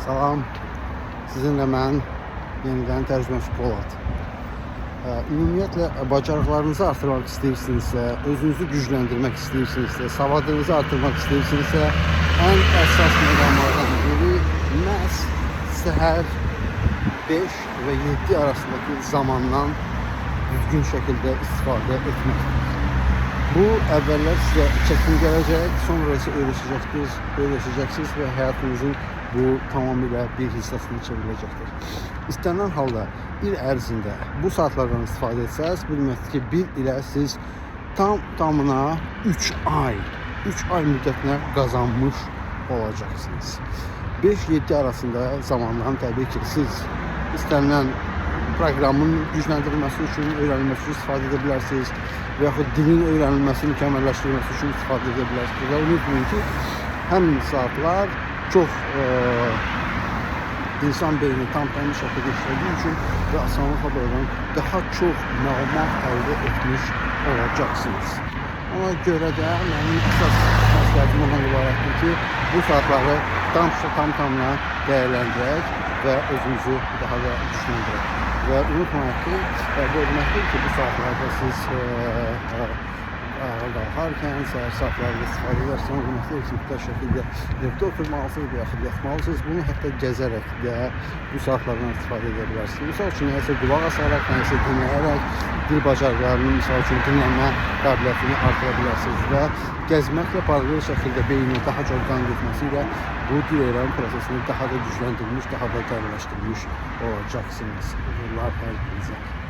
Salam, sizinlə mən yenidən tərcüməçi Polad. Ümumiyyətlə, bacarıqlarınızı artırmaq istəyirsinizsə, özünüzü gücləndirmək istəyirsinizsə, savadınızı artırmaq istəyirsinizsə, ən əsas məqamlardan biri məhz səhər 5 və 7 arasındakı zamandan düzgün şəkildə istifadə etməkdir. Bu əvvəllər sizə çətin gələcək, sonra isə öyrəşəcəksiniz və həyatınızın bu tamamilə bir hissəsini çevirəcəkdir. İstənilən halda il ərzində bu saatlardan istifadə etsəz, bilməkdir ki, bir ilə siz tamına 3 ay müddətinə qazanmış olacaqsınız. 5-7 arasında zamandan təbii ki, siz istənilən proqramın gücləndirilməsi üçün, öyrənilməsi üçün istifadə edə bilərsiniz və yaxud dilin öyrənilməsi, mükəmməlləşdirilməsi üçün istifadə edə bilərsiniz. Və unutmayın ki, həmin saatlar çox insan beyni tam təmiz şəkildə işlədiyi üçün və asanlıqla buradan daha çox məlumat əldə etmiş olacaqsınız. Ona görə də mənim əsas məsləhətim ondan ibarətdir ki, bu saatları tamına dəyərləndirək və özünüzü daha da gücləndirək. Və unutmayın ki, bu deməkdir ki, bu saatlarda siz qalxarkən, səhər saatlarında istifadə edersiniz, deməkdir ki, mütləq şəkildə evdə oturmalısınız və yaxud yatmalısınız. Bunu hətta gəzərək də bu saatlardan istifadə edə bilərsiniz. Misal üçün, nəyisə qulaq asaraq, nəyisə dinləyərək dil bacarıqlarının, misal üçün, dinlənmə qabiliyyətini artıra bilərsiniz və gəzməklə paralel şəkildə beyninə daha çox qan getməsi ilə bu dil öyrənmə prosesini daha da gücləndirilmiş, daha da dərinləşdirilmiş olacaqsınız. Uğurlar hər birinizə.